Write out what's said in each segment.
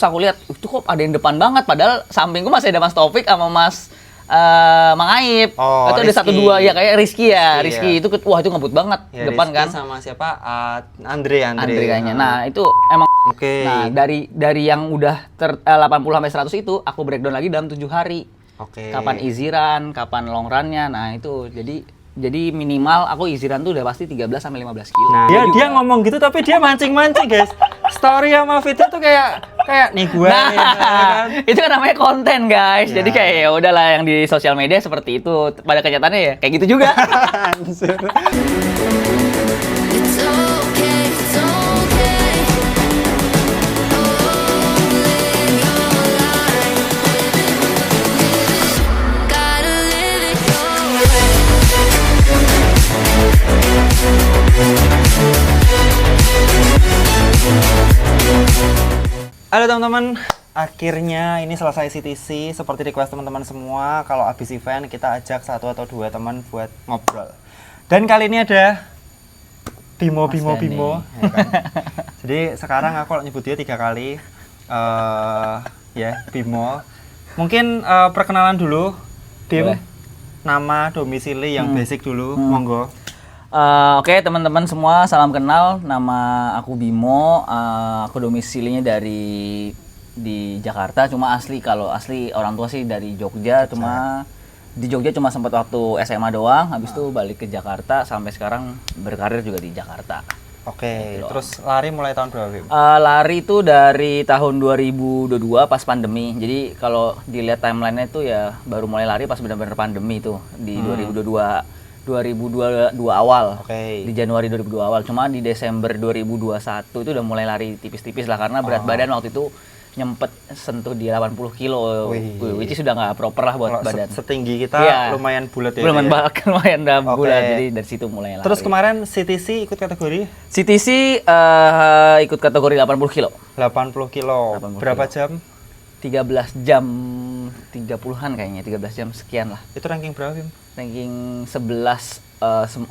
Terus aku lihat, itu kok ada yang depan banget, padahal sampingku masih ada Mas Taufik sama Mas Mang Aib. Oh, itu ada Rizky. 1-2 ya, kayak Rizky ya. Rizky, Rizky itu wah itu ngebut banget Ya, depan Rizky kan. sama siapa? Andre Kayaknya. Nah, itu emang Oke. Nah, dari yang udah 80 sampai 100 itu aku breakdown lagi dalam 7 hari. Oke. Kapan easy run, kapan long run-nya. Nah, itu jadi minimal aku easy run tuh udah pasti 13 sampai 15 kilo. Nah, dia ngomong gitu tapi dia mancing-mancing, guys. Story sama Fitri tuh kayak nih gua Nah, nih, kan. itu kan namanya konten, guys. Ya. Jadi kayak ya udahlah yang di sosial media seperti itu. Pada kenyataannya ya kayak gitu juga. Anjir. It's okay, it's okay. Live your life. Gotta live it your way. Halo teman-teman, akhirnya ini selesai CTC. Seperti request teman-teman semua, kalau habis event kita ajak 1 atau 2 teman buat ngobrol. Dan kali ini ada Bimo. Ya kan? Jadi sekarang aku kalau nyebut dia 3 kali. Ya, Bimo. Mungkin perkenalan dulu, Bim. Boleh. Nama, domisili yang basic dulu, monggo. Oke, teman-teman semua, salam kenal. Nama aku Bimo. Aku domisilinya di Jakarta. Cuma kalau asli orang tua sih dari Jogja. Cuma di Jogja cuma sempat waktu SMA doang. Habis itu balik ke Jakarta. Sampai sekarang berkarir juga di Jakarta. Oke, terus lari mulai tahun berapa, Bim? Lari itu dari tahun 2022 pas pandemi. Jadi kalau dilihat timelinenya itu ya baru mulai lari pas benar-benar pandemi itu di 2022 awal. Oke. Di Januari 2022 awal. Cuma di Desember 2021 itu udah mulai lari tipis-tipis lah karena berat badan waktu itu nyempet sentuh di 80 kilo. Wih. Which is sudah nggak proper lah buat Kalau badan. setinggi kita Iya. lumayan bulat ya. Lumayan Bim? lumayan udah Oke. bulat. Jadi dari situ mulai lari. Terus kemarin CTC ikut kategori CTC ikut kategori 80 kilo. 80 kilo. 80 Berapa kilo. jam? 13 jam 30-an kayaknya, 13 jam sekian lah. Itu ranking berapa, Bim? Ranking 11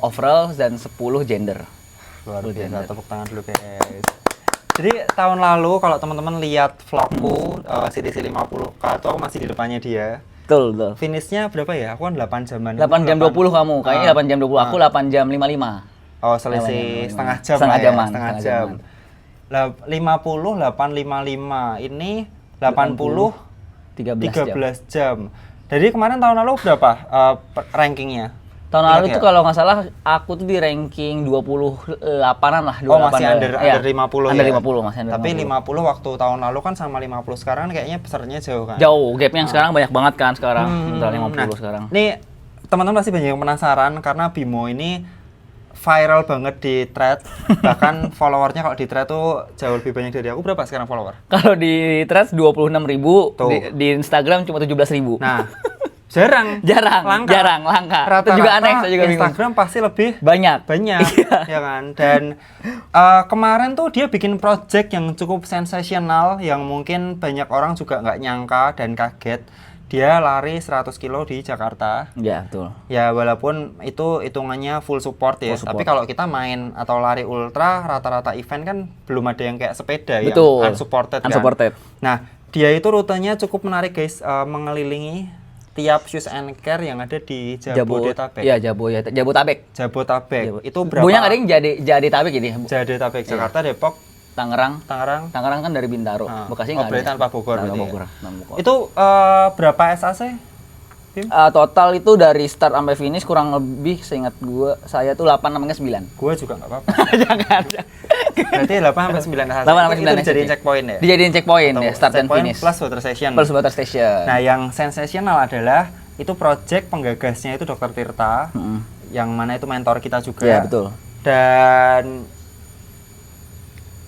overall dan 10 gender. Luar biasa, Gender. tepuk tangan dulu, guys. Jadi tahun lalu kalau teman-teman lihat vlogku CTC 50K itu aku masih di depannya dia. Betul, betul. Finishnya berapa ya? Aku kan 8 jaman. 8 jam 20 kamu, kayaknya 8 jam 20. Aku 8 jam 55. Oh, selisih 8 jam 55. setengah jam Setengah lah ya, jaman, setengah setengah jam. jaman. 50, 855. Ini 80, 13 jam. Jadi kemarin tahun lalu berapa rankingnya? Tahun Ingat lalu ya? tuh kalau nggak salah aku tuh di ranking 28-an lah, 28. Oh, masih under Iya, 50 under ya? 50 masih under Tapi 50. 50 waktu tahun lalu kan sama 50 sekarang kayaknya besarnya jauh kan? Jauh, gapnya yang sekarang banyak banget kan sekarang. Antara 50 Nah, sekarang. Nih, teman-teman pasti banyak yang penasaran karena Bimo ini viral banget di thread. Bahkan followernya kalau di thread tuh jauh lebih banyak dari aku. Berapa sekarang follower? Kalau di Threads 26.000, Tuh. di Instagram cuma 17.000. Nah, jarang. jarang langka. Itu Rata-rata juga aneh, saya juga bingung. Instagram pasti lebih Banyak. Iya. ya kan. Dan kemarin tuh dia bikin project yang cukup sensasional yang mungkin banyak orang juga nggak nyangka dan kaget. Dia lari 100 kilo di Jakarta. Ya, betul. Ya walaupun itu hitungannya full support ya. Full support. Tapi kalau kita main atau lari ultra rata-rata event kan belum ada yang kayak sepeda Betul. yang unsupported kan. Unsupported. Nah, dia itu rutenya cukup menarik guys, mengelilingi tiap shoes and care yang ada di Jabodetabek. Iya, Jabotabek. Jabodetabek. Itu berapa? Bunya nggak ada yang Jadetabek ini. Jabodetabek, Jakarta, Depok, Tangerang. Tangerang. Tangerang kan dari Bintaro. Bekasi nggak ada. berarti tanpa Bogor Tanpa berarti ya? Bogor. Tanpa Bogor. Itu berapa SAC? Bim? Total itu dari start sampai finish kurang lebih seingat saya tuh 8 sampai 9. Gua juga nggak apa-apa. Jangan. Berarti 8 sampai 9 SAC. 8 sampai 9 itu dijadiin SAC. checkpoint ya? Dijadiin checkpoint ya, start dan Checkpoint finish. plus water session. Plus water station. Nah, yang sensasional adalah itu project penggagasnya itu Dr. Tirta, yang mana itu mentor kita juga. Iya, betul. Dan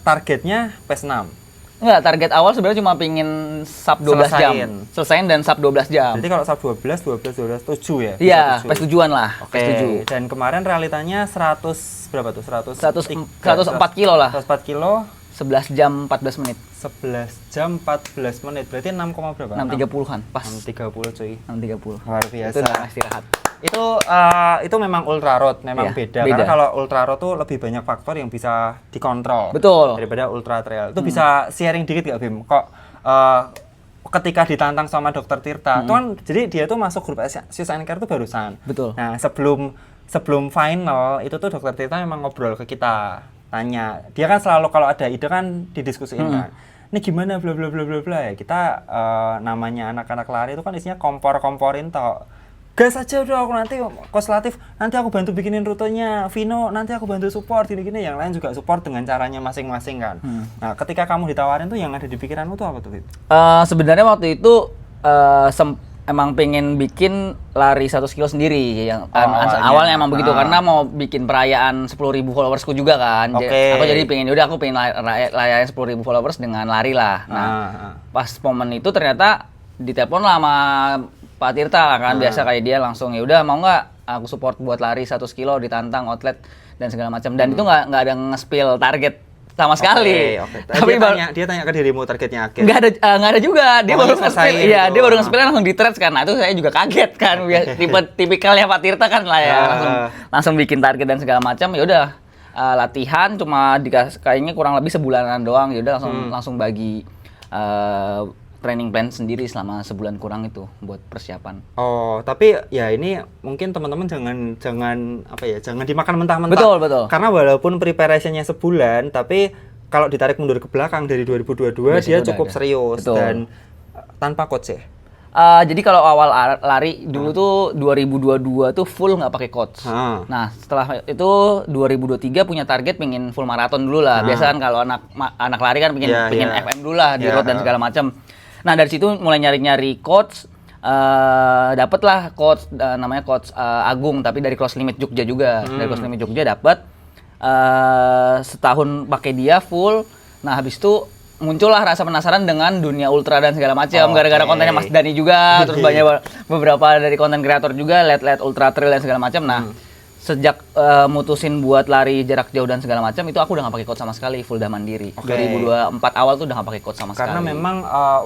targetnya PES 6. Enggak, target awal sebenarnya cuma pingin sub 12 jam. Selesaiin dan sub 12 jam. Berarti kalau sub 12, 7 ya? Iya, Bisa 7. PES tujuan lah. Oke. PES 7. Dan kemarin realitanya 100 berapa tuh? 104 kilo lah. 104 kilo, 11 jam 14 menit. 11 jam 14 menit. Berarti 6, berapa? 6.30-an, pas. 6.30 cuy. 6.30. Luar biasa. Itu udah istirahat. Itu memang ultra road, memang Iya, beda. beda. Karena kalau ultra road tuh lebih banyak faktor yang bisa dikontrol Betul. daripada ultra trail. Itu bisa sharing dikit gak Bim? Kok eh, ketika ditantang sama Dokter Tirta, tuh kan jadi dia tuh masuk grup Sus and Care tuh barusan. Betul. Nah, sebelum final itu tuh Dokter Tirta memang ngobrol ke kita, tanya. Dia kan selalu kalau ada ide kan didiskusiin kan. Ini gimana bla bla bla bla bla ya. Kita namanya anak-anak lari itu kan isinya kompor-komporin toh. Gas aja udah aku nanti Coach Latif, nanti aku bantu bikinin rutenya, Vino nanti aku bantu support gini-gini, yang lain juga support dengan caranya masing-masing kan. Nah, ketika kamu ditawarin tuh yang ada di pikiranmu tuh apa tuh, Fit? Sebenarnya waktu itu emang pengen bikin lari 100 kilo sendiri yang awalnya emang begitu karena mau bikin perayaan 10.000 followersku juga kan. Aku jadi pengen aku pengen layarin 10.000 followers dengan lari lah. Nah, pas momen itu ternyata ditelepon lah sama Pak Tirta lah kan, biasa kayak dia langsung ya udah mau nggak aku support buat lari 100 kilo ditantang outlet dan segala macam, dan itu nggak ada nge-spill target sama sekali. Tapi dia tanya ke dirimu targetnya akhir. Nggak ada juga, dia baru nge-spill. Iya, dia baru nge-spill langsung di threads kan. Nah, itu saya juga kaget kan. Tipikalnya Pak Tirta kan lah ya, langsung bikin target dan segala macam. Ya udah latihan cuma kayaknya kurang lebih sebulanan doang. Ya udah langsung bagi training plan sendiri selama sebulan kurang itu buat persiapan. Oh, tapi ya ini mungkin teman-teman jangan dimakan mentah-mentah. Betul. Karena walaupun preparationnya sebulan, tapi kalau ditarik mundur ke belakang dari 2022 dia cukup serius. Betul. Dan tanpa coach ya. Jadi kalau awal lari dulu tuh 2022 tuh full nggak pakai coach. Nah, setelah itu 2023 punya target pengen full maraton dulu lah. Biasa kan kalau anak lari kan pengen FM dulu lah di road dan segala macam. Nah, dari situ mulai nyari-nyari coach, dapatlah coach namanya coach Agung, tapi dari Cross Limit Jogja juga. Dari Cross Limit Jogja dapat setahun pakai dia full. Nah, habis itu muncullah rasa penasaran dengan dunia ultra dan segala macam, gara-gara kontennya Mas Dani juga, terus banyak beberapa dari konten kreator juga lihat ultra trail dan segala macam. Nah, sejak mutusin buat lari jarak jauh dan segala macam itu aku udah nggak pakai coach sama sekali, full dah mandiri. 2024 awal tuh udah nggak pakai coach sama sekali. Karena memang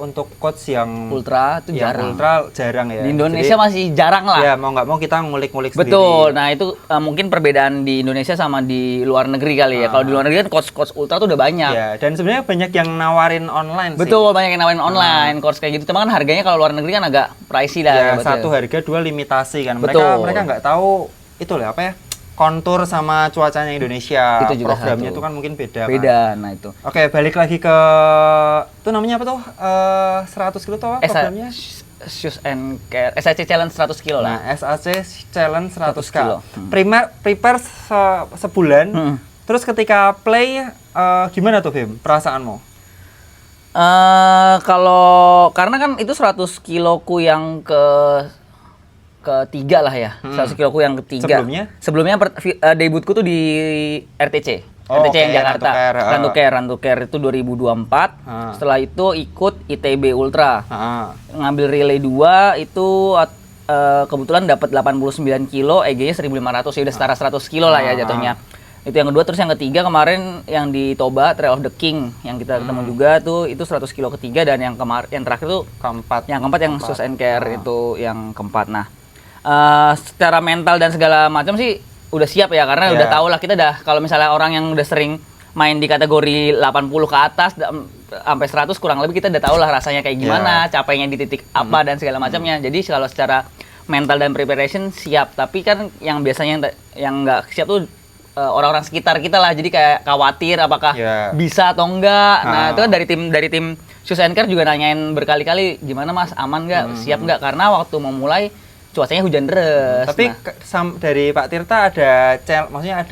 untuk coach yang ultra itu jarang. Ultra jarang ya. Di Indonesia masih jarang lah. Ya, mau nggak mau kita ngulik-ngulik sendiri. Betul. Nah, itu mungkin perbedaan di Indonesia sama di luar negeri kali ya. Kalau di luar negeri kan coach ultra tuh udah banyak. Ya, dan sebenarnya banyak yang nawarin online sih. Betul, banyak yang nawarin online course kayak gitu. Cuma kan harganya kalau luar negeri kan agak pricey lah. Ya, satu harga dua limitasi kan. Mereka nggak tahu itu lah apa ya? Kontur sama cuacanya Indonesia. Itu juga programnya itu kan mungkin beda. Nah itu. Oke, balik lagi ke itu namanya apa tuh? 100 kilo tuh apa programnya? Sus and Care SAC Challenge 100 kilo lah. Nah, SAC Challenge 100 kilo. Prepare sebulan. Terus ketika play gimana tuh, Bim? Perasaanmu? Kalau karena kan itu 100 kiloku yang ketiga lah ya, 100 kiloku yang ketiga. Sebelumnya debutku tuh di RTC yang Jakarta, Run to Care itu 2024. Setelah itu ikut ITB Ultra, ngambil relay 2 itu kebetulan dapat 89 kilo, EG-nya 1500, ya udah setara 100 kilo lah ya jatuhnya. Itu yang kedua. Terus yang ketiga kemarin yang di Toba Trail of the King yang kita ketemu juga tuh itu 100 kilo ketiga, dan yang terakhir tuh yang keempat yang Sus and Care itu yang keempat. Nah, secara mental dan segala macam sih udah siap ya, karena udah tahu lah kita kalau misalnya orang yang udah sering main di kategori 80 ke atas sampai 100 kurang lebih kita udah tahu lah rasanya kayak gimana, capeknya di titik apa dan segala macamnya. Jadi kalau secara mental dan preparation siap, tapi kan yang biasanya yang nggak siap tuh orang-orang sekitar kita lah, jadi kayak khawatir apakah bisa atau enggak. Nah, itu kan dari tim Sus and Care juga nanyain berkali-kali, gimana Mas, aman nggak, siap nggak, karena waktu mau mulai cuacanya hujan deras. Tapi dari Pak Tirta maksudnya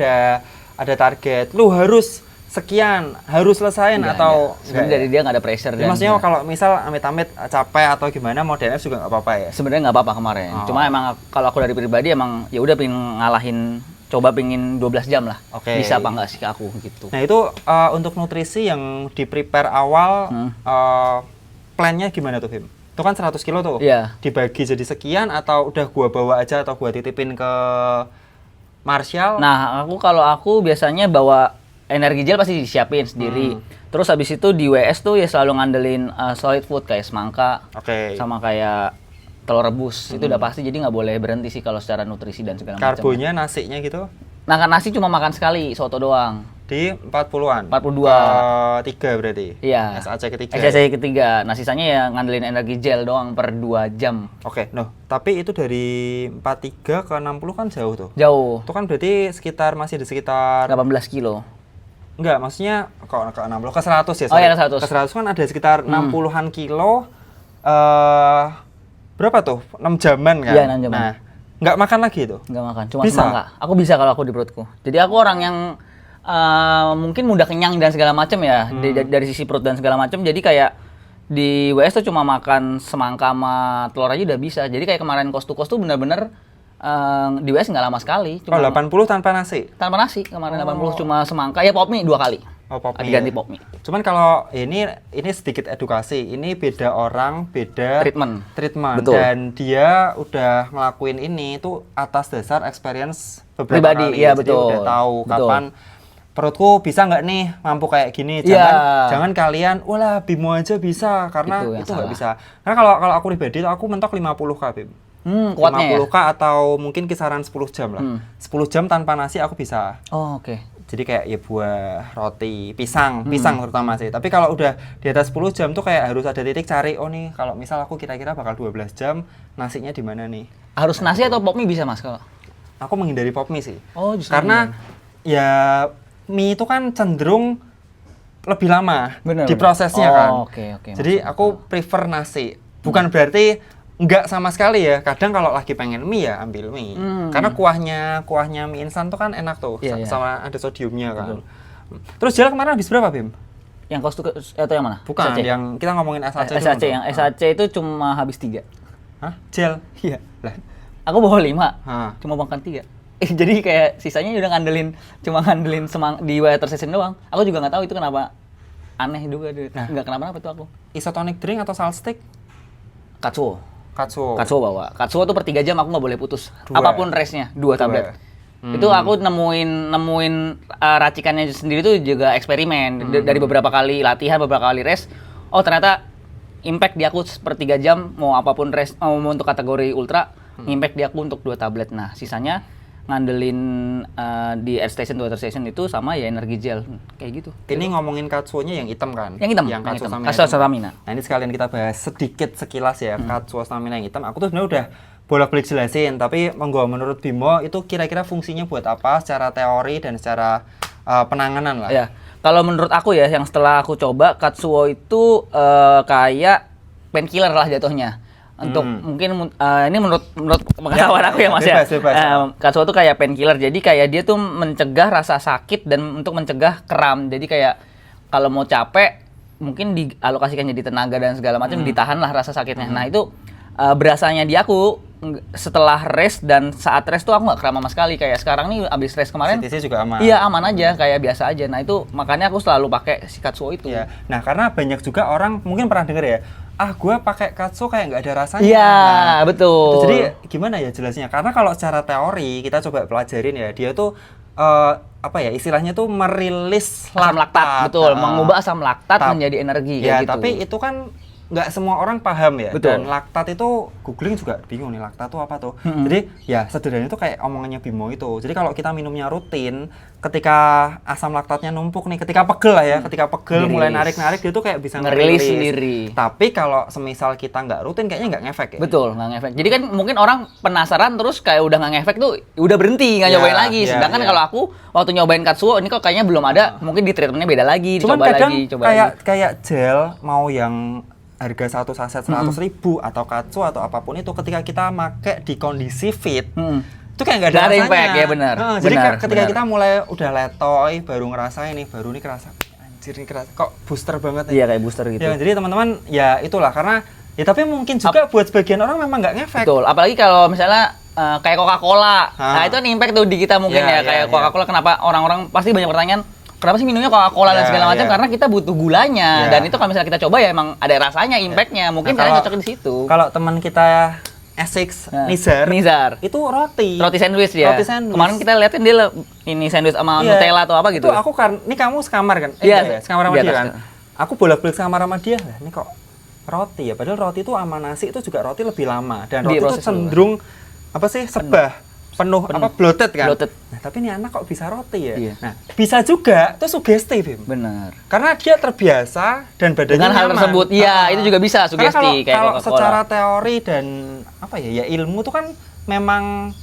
ada target, lu harus sekian, harus selesain atau sebenarnya dari dia nggak ada pressure. Maksudnya kalau misal amit-amit capek atau gimana mau DNF juga nggak apa-apa ya? Sebenarnya nggak apa-apa kemarin. Cuma emang kalau aku dari pribadi emang ya udah pengen pengen 12 jam lah. Bisa apa nggak sih ke aku gitu. Nah itu untuk nutrisi yang di prepare awal plannya gimana tuh, Bim? Itu kan 100 kilo tuh, dibagi jadi sekian atau udah gua bawa aja atau gua titipin ke Martial? Nah, kalau aku biasanya bawa energi gel pasti disiapin sendiri. Terus habis itu di WS tuh ya selalu ngandelin solid food kayak semangka, sama kayak telur rebus. Itu udah pasti, jadi nggak boleh berhenti sih kalau secara nutrisi dan segala macam. Karbonya nasinya gitu? Nah, kan nasi cuma makan sekali, soto doang. di 40-an. 42. Tiga berarti. Iya. SAC ketiga. SAC ketiga. Nah, sisanya ya ngandelin energi gel doang per 2 jam. Oke, tapi itu dari 43 ke 60 kan jauh tuh. Jauh. Itu kan berarti masih di sekitar 18 kilo. enggak, maksudnya kok ke 60 ke 100 ya. Oh iya, sorry. ke 100. Ke 100 kan ada sekitar 60-an kilo berapa tuh? 6 jaman kan? Iya, 6 jaman. Nah, enggak makan lagi itu. Nggak makan, cuma Bisa? semangka. Aku bisa kalau aku di perutku. Jadi aku orang yang mungkin mudah kenyang dan segala macam ya, dari sisi perut dan segala macam. Jadi kayak di WS tuh cuma makan semangka sama telur aja udah bisa. Jadi kayak kemarin cost to cost tuh bener-bener di WS nggak lama sekali. Oh, 80 tanpa nasi. tanpa nasi kemarin 80 cuma semangka ya pop mie 2 kali. Oh, pop mie. Diganti pop mie. Cuman kalau ini sedikit edukasi. Ini beda orang, beda Treatment. treatment. Betul. Dan dia udah ngelakuin ini itu atas dasar experience beberapa Pribadi, kali. iya, Jadi betul. udah tahu Betul. kapan perutku bisa nggak nih mampu kayak gini. Iya. Jangan kalian, walah Bimo aja bisa karena Itu yang itu nggak salah. bisa. Karena kalau aku pribadi itu aku mentok 50K, Bim. Kuatnya ya. 50K atau mungkin kisaran 10 jam lah. 10 jam tanpa nasi aku bisa. Oh, oke. Jadi kayak ya buah, roti, pisang terutama sih. Tapi kalau udah di atas 10 jam tuh kayak harus ada titik cari, oh nih kalau misal aku kira-kira bakal 12 jam, nasinya di mana nih? Harus nasi atau pop mie bisa, Mas, kalau? Aku menghindari pop mie sih. Oh, justru Karena ya mie itu kan cenderung lebih lama Bener, di bener. prosesnya Oh, kan. oke, Jadi aku prefer nasi. Bukan berarti enggak sama sekali ya. Kadang kalau lagi pengen mie ya ambil mie. Karena kuahnya mie instan tuh kan enak tuh. Iya, iya. Sama ada sodiumnya kan. Terus Jel kemarin habis berapa, Bim? Yang cost to atau yang mana? Bukan, SAC? yang kita ngomongin SAC dulu SAC tuh. yang SAC itu cuma habis 3. Hah? Gel? Iya. Lah. Aku bawa 5. Hah. Cuma makan 3. Jadi kayak sisanya udah cuma ngandelin di water session doang. Aku juga nggak tahu itu kenapa aneh juga. Nah. Nggak kenapa-napa tuh aku. Isotonic drink atau salt stick? Katsuo. Katsuo. Katsuo bawa. Katsuo tuh per 3 jam aku nggak boleh putus. 2. Apapun race-nya, 2 tablet. Itu aku nemuin racikannya sendiri tuh juga eksperimen. Dari beberapa kali latihan, beberapa kali race. Oh, ternyata impact di aku per 3 jam mau apapun race, mau untuk kategori ultra, impact di aku untuk 2 tablet. Nah, sisanya ngandelin di air station, water station itu sama ya energi gel. Kayak gitu. Ini ngomongin katsuonya yang hitam kan? Yang hitam, Yang yang katsuo hitam. stamina. Katsuo stamina. Nah, ini sekalian kita bahas sedikit sekilas ya, katsuo stamina yang hitam. Aku tuh sebenarnya udah bolak-balik jelasin, tapi menurut Bimo itu kira-kira fungsinya buat apa secara teori dan secara penanganan lah. Ya, kalau menurut aku ya, yang setelah aku coba, Katsuo itu kayak painkiller lah jatuhnya. Untuk mungkin ini menurut pengetahuan aku ya Mas ya. Bebas. Katsuo itu kayak painkiller. Jadi kayak dia tuh mencegah rasa sakit dan untuk mencegah kram. Jadi kayak kalau mau capek mungkin dialokasikan jadi tenaga dan segala macam, ditahan lah rasa sakitnya. Nah, itu berasanya di aku setelah race dan saat race tuh aku nggak kram sama sekali. Kayak sekarang nih abis race kemarin CTC juga aman. iya aman aja, kayak biasa aja. Nah, itu makanya aku selalu pakai si Katsuo itu. Iya. Nah, karena banyak juga orang mungkin pernah denger ya, gue pakai katsuo kayak nggak ada rasanya. Iya, Nah, betul. Jadi gimana ya jelasnya? Karena kalau secara teori kita coba pelajarin ya, dia tuh apa ya istilahnya tuh merilis Asam laktat, betul, Nah, mengubah asam laktat menjadi energi ya, kayak gitu. tapi itu kan nggak semua orang paham ya. Betul. Dan laktat itu googling juga bingung nih, laktat itu apa tuh. Jadi ya sederhananya itu kayak omongannya Bimo itu. Jadi kalau kita minumnya rutin, ketika asam laktatnya numpuk nih, ketika pegel lah ya, ketika pegel mulai Dirilis. narik-narik dia tuh kayak bisa Ngerilis ngerilis sendiri. Tapi kalau semisal kita nggak rutin kayaknya nggak ngefek ya. Betul, nggak ngefek. Jadi kan mungkin orang penasaran terus kayak udah nggak ngefek tuh, udah berhenti nggak Ya, nyobain lagi. ya, Sedangkan ya. kalau aku waktu nyobain Katsuo ini kok kayaknya belum ada, mungkin di treatmentnya beda lagi, Cuman dicoba kadang lagi, coba kayak lagi. kayak gel mau yang harga satu saset 100.000 atau katsu atau apapun itu ketika kita make di kondisi fit itu kayak nggak ada Nggak ada rasanya. impact, ya benar. Jadi Benar, ketika benar. kita mulai udah letoy baru ngerasain nih, baru nih kerasa anjir nih kerasa kok booster banget nih. Iya, kayak booster gitu. Ya, jadi teman-teman ya itulah karena ya tapi mungkin juga buat sebagian orang memang nggak ngefek. Betul, apalagi kalau misalnya kayak Coca-Cola. Nah, itu kan impact tuh di kita mungkin Ya, ya, ya, kayak ya. Coca-Cola kenapa orang-orang pasti banyak pertanyaan, kenapa sih minumnya Coca-Cola dan Ya, segala macam? ya. Karena kita butuh gulanya. Ya. Dan itu kalau misalnya kita coba ya emang ada rasanya, impactnya. Mungkin Nah, kalian kalau- cocok di situ. Kalau teman kita Essex Nah, Nizar Nizar. itu roti. Roti sandwich ya. Roti sandwich. Kemarin kita liatin dia ini sandwich sama Iya. Nutella atau apa gitu. Itu aku kan, ini kamu sekamar kan? Iya, enggak ya, sekamar sama di dia atas. kan? Aku bolak-balik sekamar sama dia lah. Ini kok roti ya? Padahal roti itu sama nasi itu juga roti lebih lama dan roti itu Diproses dulu. cenderung apa sih sebah. penuh. Apa bloated kan? Bloated. Nah, tapi ini anak kok bisa roti ya? Iya. Nah, bisa juga itu sugesti, Bim. Benar. Karena dia terbiasa dan badannya Dengan hal nyaman. tersebut, iya, itu juga bisa Karena sugesti kayak kalau Coca-Cola. secara teori dan apa ya ilmu tuh kan memang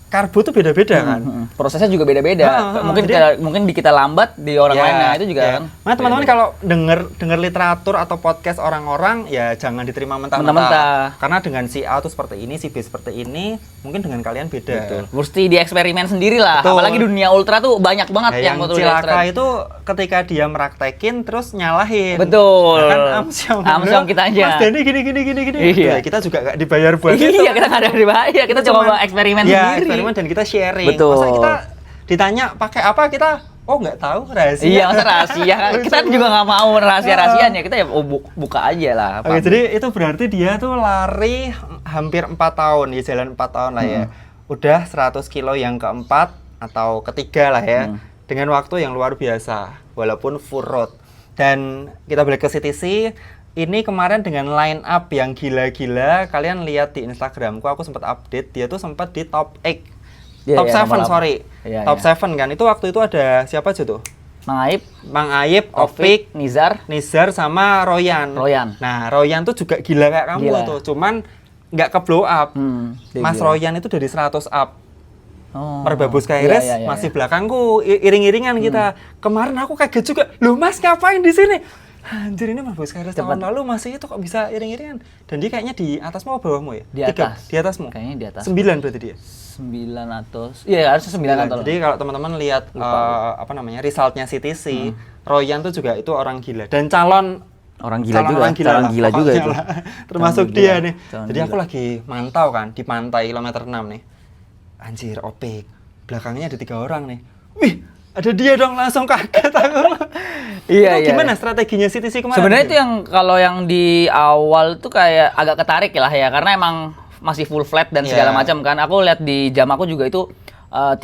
karbo tuh beda-beda kan. Prosesnya juga beda-beda. Mungkin jadi- mungkin di kita lambat, di orang Ya, lain nah itu juga ya. kan. Nah, teman-teman beda-beda. kalau denger literatur atau podcast orang-orang ya jangan diterima mentah-mentah. Mentah-mentah. Karena dengan si A tuh seperti ini, si B seperti ini, mungkin dengan kalian beda. Betul. Mesti dieksperimen sendiri lah. Betul. Apalagi dunia ultra tuh banyak banget Nah, yang yang betul cilaka itu ketika dia meraktekin terus nyalahin. Betul. Nah, kan Amsyong kita aja. Mas Denny gini. Iya. Nah, kita juga gak dibayar buat itu. Iya, kita nggak ada bahaya. Kita coba eksperimen ya, sendiri. eksperimen dan kita sharing. Betul. Masa kita ditanya pakai apa kita nggak tahu rahasia. Iya, masa rahasia kan? Kita juga nggak mau rahasia-rahasianya. Kita ya buka aja lah. Oke, jadi itu berarti dia tuh lari hampir 4 tahun, ya jalan 4 tahun lah ya. Udah 100 kilo yang keempat atau ketiga lah ya. Dengan waktu yang luar biasa, walaupun full road. Dan kita balik ke CTC, ini kemarin dengan line up yang gila-gila, kalian lihat di Instagramku, aku sempat update, dia tuh sempat di top 8. Iya, Top iya, 7, nomor sorry. Iya, Top iya. 7 kan, itu waktu itu ada siapa aja tuh? Mang Aib, Mang Aib, Opik, Nizar, Nizar sama Royan. Royan. Nah, Royan tuh juga gila kayak kamu Gila. tuh, cuman nggak ke blow up. dia Mas gila. Royan itu dari 100 up. Oh. Merbabus Kairis Iya, iya, iya, masih iya. belakangku, iring-iringan kita. Kemarin aku kaget juga. Loh, Mas ngapain di sini? Anjir, ini Merbabus Kairis tahun Cepat. lalu masih itu kok bisa iring-iringan. Dan dia kayaknya di atasmu atau bawahmu ya? Di Tiga. atas. Di atasmu. Kayaknya di atas. 9 berarti dia. 9 atau iya harusnya 9 atau Jadi kalau teman-teman lihat apa namanya resultnya CTC, Royan tuh juga itu orang gila dan calon orang gila juga, orang calon lah, gila juga pokoknya itu. lah. Termasuk Calon dia gila, nih. calon Jadi aku gila. lagi mantau kan di pantai kilometer 6 nih. Anjir, Opik. Belakangnya ada 3 orang nih. Wih, ada dia dong, langsung kaget aku. Iya, Itu iya. gimana strateginya CTC kemarin? Sebenarnya itu Bim? yang kalau yang di awal tuh kayak agak ketarik lah ya karena emang masih full flat dan segala Iya. macam kan. Aku lihat di jam aku juga itu 2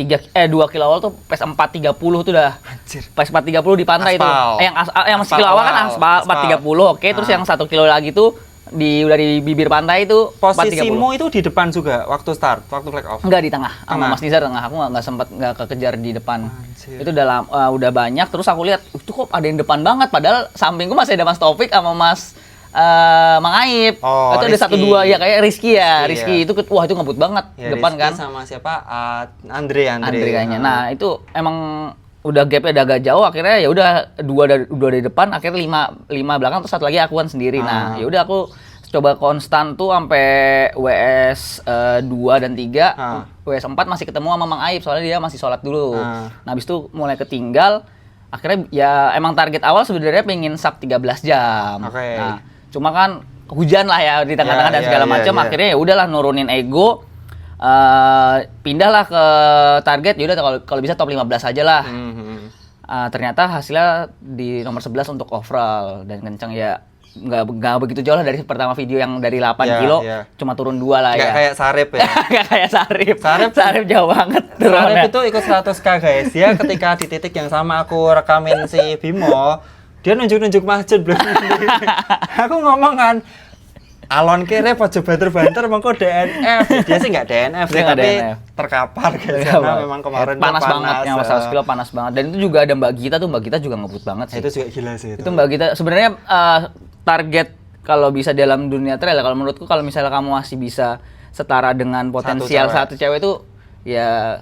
kilo awal tuh PES 430 tuh udah. Anjir. PES 430 di pantai itu. Aspal. Yang Aspal kilo awal kan awal. aspal 430. Oke, terus yang 1 kilo lagi tuh udah di bibir pantai itu 430. Posisimu itu di depan juga waktu start, waktu flag off. Enggak di tengah, sama Tengah. Mas Nizar tengah. Aku nggak sempat nggak kekejar di depan. Anjir. Itu udah banyak. Terus aku lihat, itu kok ada yang depan banget. Padahal sampingku masih ada Mas Taufik sama Mas Mang Aib. Oh, itu ada Rizky. 1-2 ya kayak Rizky ya. Rizky, Rizky itu wah itu ngebut banget Ya, depan Rizky kan. sama siapa? Andre Kayaknya. Nah, itu emang udah gapnya udah agak jauh akhirnya ya udah dua dari depan akhirnya lima belakang terus satu lagi akuan sendiri. Nah, ya udah aku coba konstan tuh sampai WS 2 dan 3. WS 4 masih ketemu sama Mang Aib soalnya dia masih sholat dulu. Nah, habis itu mulai ketinggal. Akhirnya ya emang target awal sebenarnya pengen sub 13 jam. Oke. Nah, cuma kan hujan lah ya di tengah-tengah dan segala macam. Akhirnya ya udahlah nurunin ego. Pindahlah ke target. Ya udah kalau bisa top 15 aja lah. Ternyata hasilnya di nomor 11 untuk overall dan kencang ya nggak begitu jauh lah dari pertama video yang dari 8 Ya, kilo ya. cuma turun 2 lah Nggak ya. kayak Sarip ya. Nggak kayak Sarip. Sarip jauh banget Sarip turunnya. itu ikut 100k guys ya, ketika di titik yang sama aku rekamin si Bimo, dia nunjuk-nunjuk masjid belum. Aku ngomong kan, alon kere pojok banter-banter mengko DNF. Dia sih nggak DNF sih, Dia nggak tapi DNF. terkapar guys karena memang kemarin panas tuh banget yang 100 kilo panas banget dan itu juga ada Mbak Gita juga ngebut banget sih. Itu juga gila sih Itu Mbak Gita sebenarnya target kalau bisa dalam dunia trail kalau menurutku kalau misalnya kamu masih bisa setara dengan potensial satu cewek itu ya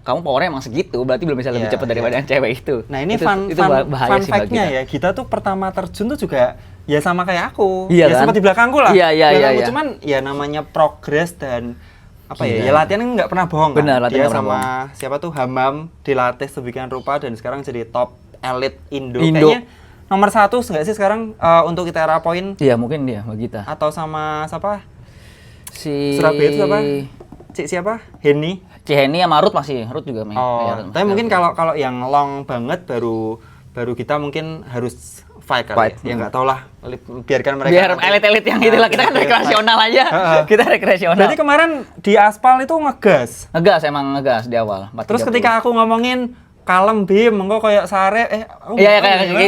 kamu powernya emang segitu berarti belum bisa lebih Iya, cepat daripada yang cewek itu. Nah ini itu bahaya fun sih Mbak fact-nya Gita. ya, kita tuh pertama terjun tuh juga ya sama kayak aku. Iya Ya kan? seperti belakangku lah. Iya, Belakangku, iya. cuman ya namanya progress dan apa Gila. ya latihan kan nggak pernah bohong kan. Benar, latihan Dia nggak pernah sama siapa tuh Hamam dilatih sedemikian rupa dan sekarang jadi top elite Indo. Indo. Kayaknya nomor 1 nggak sih sekarang untuk ITERA Point Iya mungkin dia Mbak Gita. atau sama siapa? Si Surabaya itu siapa? Cik siapa? Henny. Ciheni sama Ruth masih, Ruth juga main. Oh, Ya, Ruth tapi masih. mungkin kalau yang long banget baru kita mungkin harus fight kali Fight. ya. Ya nggak tahu lah, biarkan mereka. biar nanti. elit-elit yang itulah kita kan Elit-elit rekreasional fight. aja. Heeh. Kita rekreasional. Berarti kemarin di aspal itu ngegas. ngegas emang ngegas di awal. 430. Terus ketika aku ngomongin kalem Bim, engko kayak sare Iya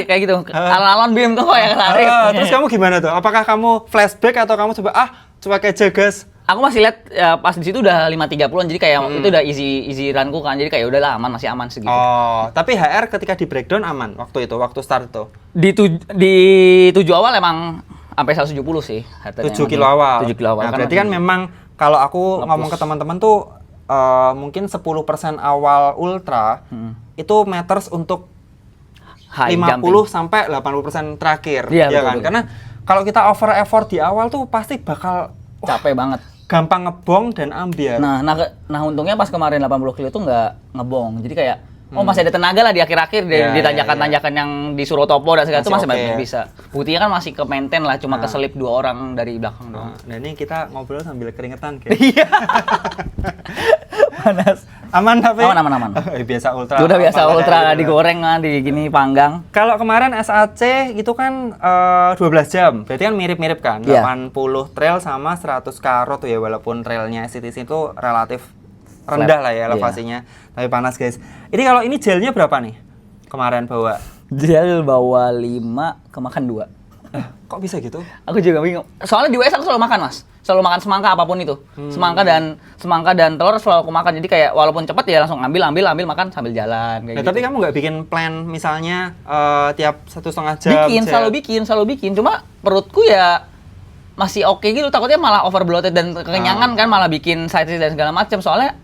kayak gitu. Alon-alon Bim tuh kayak Sarip. Terus kamu gimana tuh? Apakah kamu flashback atau kamu coba kayak jagas? Aku masih lihat pas di situ udah 5.30-an, jadi kayak itu udah easy runku kan, jadi kayak udahlah aman, masih aman segitu. Oh, tapi HR ketika di breakdown aman waktu start itu. Di 7 awal emang sampai 170 sih. 7 kilo awal. 7 kilo awal. Nah, berarti kan memang kalau aku ngomong ke teman-teman tuh mungkin 10% awal ultra itu matters untuk high 50 jumping. sampai 80% terakhir. Iya, ya betul, kan? betul. Karena kalau kita over effort di awal tuh pasti bakal Capek banget. gampang ngebong dan ambiar. Nah untungnya pas kemarin 80 kilo tuh nggak ngebong. Jadi kayak masih ada tenaga lah di akhir-akhir di tanjakan-tanjakan yang disuruh topo dan segala itu masih Masih oke. bisa. Buktinya kan masih ke maintain lah, cuma keselip 2 orang dari belakang doang. Nah, ini kita ngobrol sambil keringetan kayak. Iya. Panas. Aman tapi? Aman. Biasa ultra. Udah biasa Apa ultra adanya gitu. digoreng kan, di gini panggang. Kalau kemarin SAC itu kan 12 jam, berarti kan mirip-mirip kan? Iya. 80 trail sama 100 karo tuh ya, walaupun trailnya SCTC itu relatif rendah lah ya elevasinya. Tapi panas guys. Ini kalau ini gelnya berapa nih? Kemarin bawa? Gel bawa 5, kemakan 2. Kok bisa gitu? Aku juga bingung. Soalnya di WS aku selalu makan, Mas. Selalu makan semangka apapun itu. Semangka dan telur selalu aku makan. Jadi kayak walaupun cepat ya langsung ambil makan sambil jalan kayak Nah, gitu. tapi kamu nggak bikin plan misalnya tiap 1,5 jam? Selalu bikin. Cuma perutku ya masih oke gitu. Takutnya malah over bloated dan kekenyangan kan, malah bikin side dan segala macam. Soalnya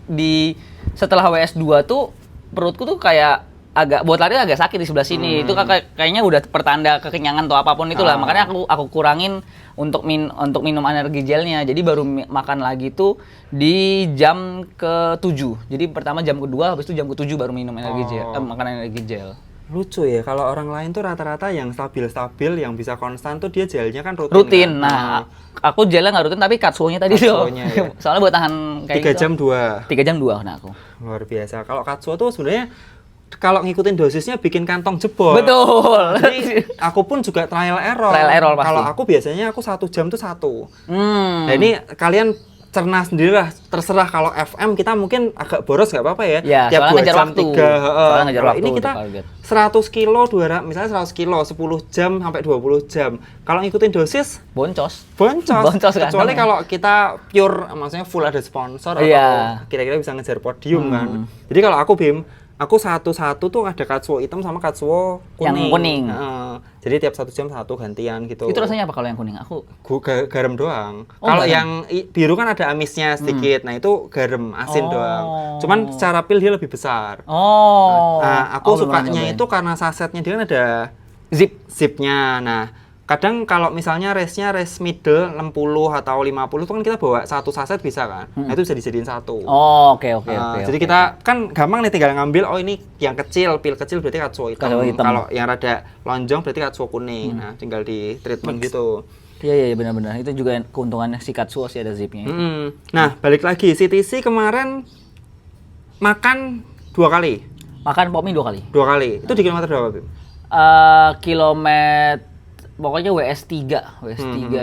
setelah WS2 tuh perutku tuh kayak buat lari agak sakit di sebelah sini. Itu kayaknya udah pertanda kekenyangan atau apapun itulah. Makanya aku kurangin untuk minum energi gelnya. Jadi baru makan lagi tuh di jam ke-7. Jadi pertama jam kedua, habis itu jam ke-7 baru minum energi gel, makan energi gel. Lucu ya, kalau orang lain tuh rata-rata yang stabil-stabil, yang bisa konstan tuh dia gelnya kan rutin. Rutin. Kan? Nah, aku gelnya nggak rutin tapi katsuonya tadi tuh. Katsuonya, ya. Soalnya buat tahan kayak 3 jam 2. 3 jam 2 nah aku. Luar biasa. Kalau katsuo tuh sebenarnya kalau ngikutin dosisnya bikin kantong jebol. Betul. Jadi aku pun juga trial error. Trial error pasti. Kalau aku biasanya aku 1 jam tuh 1. Nah ini kalian cerna sendirilah, terserah. Kalau FM kita mungkin agak boros nggak apa-apa ya. Ya, tiap soalnya 2 ngejar jam waktu. 3. Soalnya ngejar Kalau waktu ini untuk kita target. 100 kilo, misalnya 100 kilo, 10 jam sampai 20 jam. Kalau ngikutin dosis, Boncos. boncos. kan. Kecuali kalau kita pure, maksudnya full ada sponsor atau Iya. kira-kira bisa ngejar podium kan. Jadi kalau aku aku satu-satu tuh ada katsuo hitam sama katsuo kuning. Yang kuning. Heeh. Jadi tiap 1 jam 1 gantian gitu. Itu rasanya apa kalau yang kuning? Aku Garam doang. Oh, Kalau garam. yang biru kan ada amisnya sedikit. Nah, itu garam asin doang. Cuman secara pil dia lebih besar. Nah, aku belum pernah sukanya nyobain. itu karena sasetnya dia kan ada zipnya. Nah, kadang kalau misalnya race middle 60 atau 50 itu kan kita bawa 1 saset bisa kan. Nah, itu bisa dijadiin 1. Oke. Jadi kita kan gampang nih tinggal ngambil, oh ini yang kecil, pil kecil berarti katsuo hitam. Katsuo hitam. Kalau yang rada lonjong berarti katsuo kuning. Nah, tinggal di treatment gitu. Iya benar-benar. Itu juga keuntungannya si katsuo sih ada zipnya. Nah, balik lagi CTC kemarin makan 2 kali. Makan pop mie 2 kali. 2 kali. Itu di kilometer berapa, Bim? Kilometer pokoknya WS3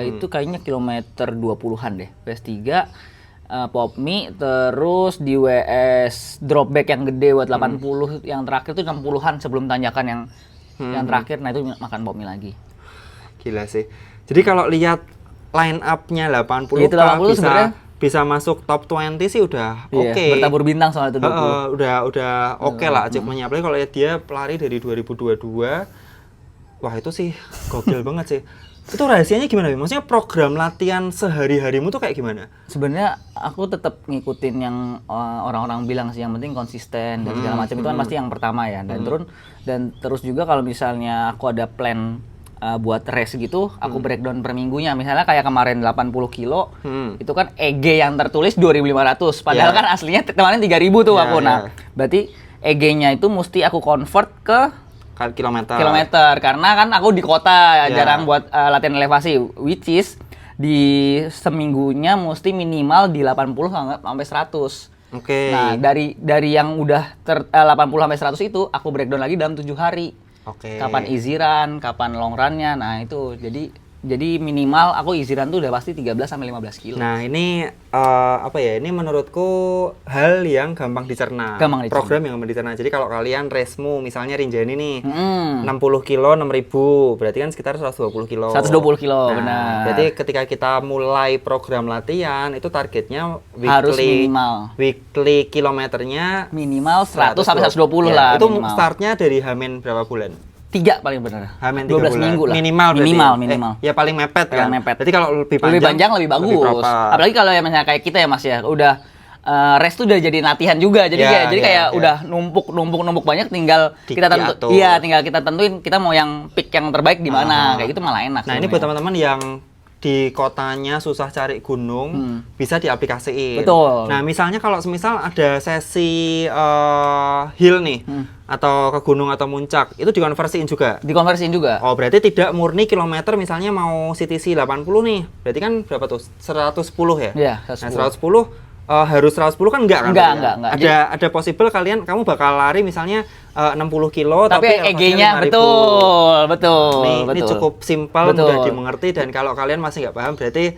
itu kayaknya kilometer 20-an deh. WS3 pop mie, terus di WS dropback yang gede buat 80 yang terakhir tuh 60-an sebelum tanjakan yang terakhir. Nah itu makan pop mie lagi. Gila sih. Jadi kalau lihat line up-nya 80 Itu 80 sebenarnya bisa masuk top 20 sih udah oke. Bertabur bintang soalnya itu 20. Udah oke lah achievementnya. Apalagi kalau lihat dia pelari dari 2022. Wah itu sih gokil banget sih. Itu rahasianya gimana, Bim? Maksudnya program latihan sehari-harimu tuh kayak gimana? Sebenarnya aku tetap ngikutin yang orang-orang bilang sih, yang penting konsisten dan segala macam itu kan pasti yang pertama ya. Dan terus juga kalau misalnya aku ada plan buat race gitu, aku breakdown per minggunya. Misalnya kayak kemarin 80 kilo, itu kan EG yang tertulis 2.500. Padahal kan aslinya kemarin 3.000 tuh aku. Nah, berarti EG-nya itu mesti aku convert ke kilometer. Karena kan aku di kota jarang buat latihan elevasi, which is di seminggunya mesti minimal di 80 sampai 100. Oke. Nah, dari yang udah 80 sampai 100 itu aku breakdown lagi dalam 7 hari. Oke. Kapan easy run, kapan long run-nya. Nah, itu jadi Jadi minimal aku easy run tuh udah pasti 13 sampai 15 kilo. Nah, ini apa ya? Ini menurutku hal yang gampang dicerna. Gampang dicerna. Program yang gampang dicerna. Jadi kalau kalian resmu misalnya Rinjani nih, Mm. 60 kilo 6.000, berarti kan sekitar 120 kilo. 120 kilo, Nah, benar. Berarti ketika kita mulai program latihan itu targetnya Harus minimal. weekly kilometernya Minimal 100 sampai 120 Ya, lah itu minimal. startnya dari Hamin berapa bulan? 3 paling benar. Hamin 12 3 bulan. minggu lah. Minimal berarti. Minimal. Ya paling mepet Paling kan. mepet. Berarti kalau lebih panjang, Lebih panjang lebih bagus. proper. Apalagi kalau ya misalnya kayak kita ya Mas ya, udah rest tuh udah jadi latihan juga. Jadi Ya, kayak ya. udah numpuk banyak, tinggal kita Diatur. tinggal kita tentuin kita mau yang pick yang terbaik di mana. Kayak gitu malah enak. Nah, ini buat teman-teman yang di kotanya susah cari gunung, bisa diaplikasiin. Betul. Nah, misalnya kalau semisal ada sesi hill nih, atau ke gunung atau muncak, itu dikonversiin juga. Dikonversiin juga. Oh, berarti tidak murni kilometer, misalnya mau CTC 80 nih. Berarti kan berapa tuh? 110 ya? Iya, Nah, 110. 110 harus 110 kan enggak kan? Enggak, berarti kan? enggak. Ada possible kamu bakal lari misalnya 60 kilo Tapi elevasinya EG-nya 5.000. betul. Ini cukup simpel, Betul. mudah dimengerti, dan kalau kalian masih nggak paham berarti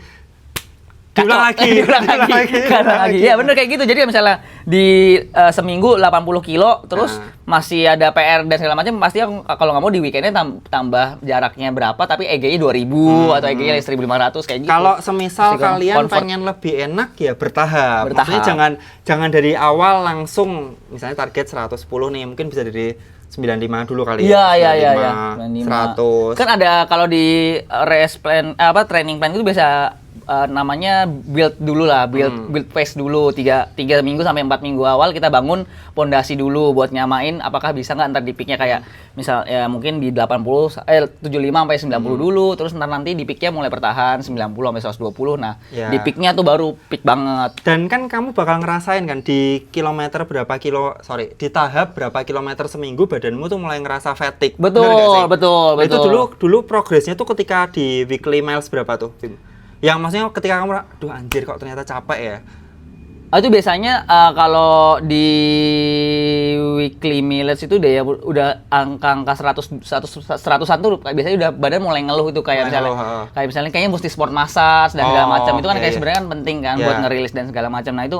Kacau. diulang lagi. Diulang lagi. Ya bener kayak gitu. Jadi misalnya di seminggu 80 kilo, terus masih ada PR dan segala macam, pasti aku kalau nggak mau di weekendnya tambah jaraknya berapa, tapi EG-nya 2000 atau EG-nya 1500 kayak gitu. Kalau semisal Mesti kalian convert. pengen lebih enak ya bertahap. Bertahap. Maksudnya jangan dari awal langsung misalnya target 110 nih, mungkin bisa dari 95 dulu kali Iya, ya. iya. 100. Kan ada kalau di race plan training plan itu biasa namanya build dulu lah, build phase dulu 3 minggu sampai 4 minggu awal kita bangun pondasi dulu buat nyamain apakah bisa nggak ntar di peaknya kayak misal ya mungkin di 75 sampai 90 dulu, terus ntar nanti di peaknya mulai bertahan 90 sampai 120. Nah, Ya. di peaknya tuh baru peak banget. Dan kan kamu bakal ngerasain kan di di tahap berapa kilometer seminggu badanmu tuh mulai ngerasa fatigue. Betul, Bener nggak sih? betul. Itu dulu progresnya tuh ketika di weekly miles berapa tuh, Bim? Yang maksudnya ketika kamu, aduh anjir kok ternyata capek ya. Itu biasanya kalau di weekly mileage itu udah angka 100-an tuh biasanya udah badan mulai ngeluh itu kayak Mulai misalnya ngeluh, kayaknya mesti sport massage dan segala macam itu kan iya, kayak iya. sebenarnya kan penting kan Iya. buat ngerilis dan segala macam. Nah itu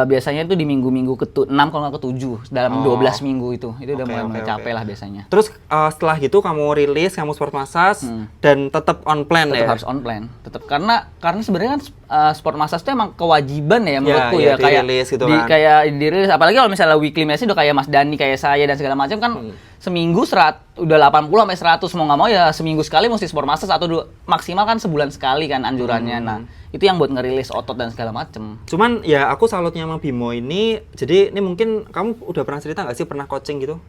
biasanya itu di minggu-minggu ke-6 kalau nggak ke-7 dalam 12 minggu itu udah Oke, mulai oke, capek oke. lah biasanya. Terus setelah gitu kamu rilis, kamu sport massage dan tetap on plan Tetap ya. harus on plan, tetap karena sebenarnya kan sport massage itu emang kewajiban ya menurutku iya, ya kayak dirilis gitu kan. kayak dirilis, apalagi kalau misalnya weekly mileage udah kayak Mas Dani kayak saya dan segala macam kan seminggu udah 80 sampai 100 mau nggak mau ya seminggu sekali mesti sport massage atau maksimal kan sebulan sekali kan anjurannya. Nah itu yang buat ngerilis otot dan segala macam. Cuman ya aku salutnya sama Bimo ini, jadi ini mungkin kamu udah pernah cerita nggak sih pernah coaching gitu?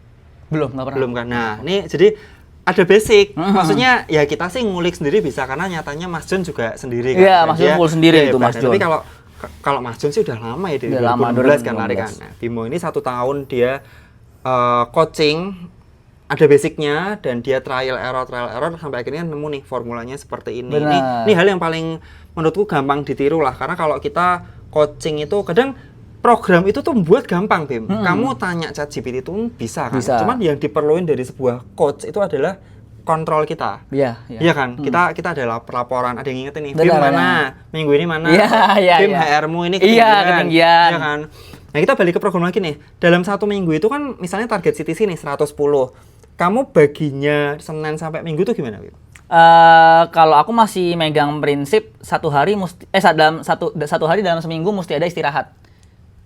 Nggak pernah. Belum kan? Nah, ini jadi ada basic. Maksudnya ya kita sih ngulik sendiri bisa karena nyatanya Mas John juga sendiri kan. Iya, Dan Mas John dia- full sendiri dia itu, hebat. Mas Nah, John. Tapi kalau Mas John sih udah lama ya dari Udah lama, 2016 kan lari kan. 2016. Nah, Bimo ini 1 tahun dia coaching, ada basicnya dan dia trial error sampai akhirnya nemu nih formulanya seperti ini. Benar. Ini hal yang paling menurutku gampang ditiru lah karena kalau kita coaching itu kadang program itu tuh buat gampang, Bim. Kamu tanya ChatGPT itu bisa kan. Bisa. Cuman yang diperluin dari sebuah coach itu adalah kontrol kita. Iya. Iya kan? Kita ada laporan, ada yang ngingetin nih, Benar, Bim benar. mana? Minggu ini mana? Iya, Bim iya. HR-mu ini Iya, ketinggian. Iya kan? Nah, kita balik ke program lagi nih. Dalam 1 minggu itu kan misalnya target CTC nih 110. Kamu baginya Senin sampai Minggu tuh gimana, Bim? Kalau aku masih megang prinsip satu hari satu hari dalam seminggu mesti ada istirahat.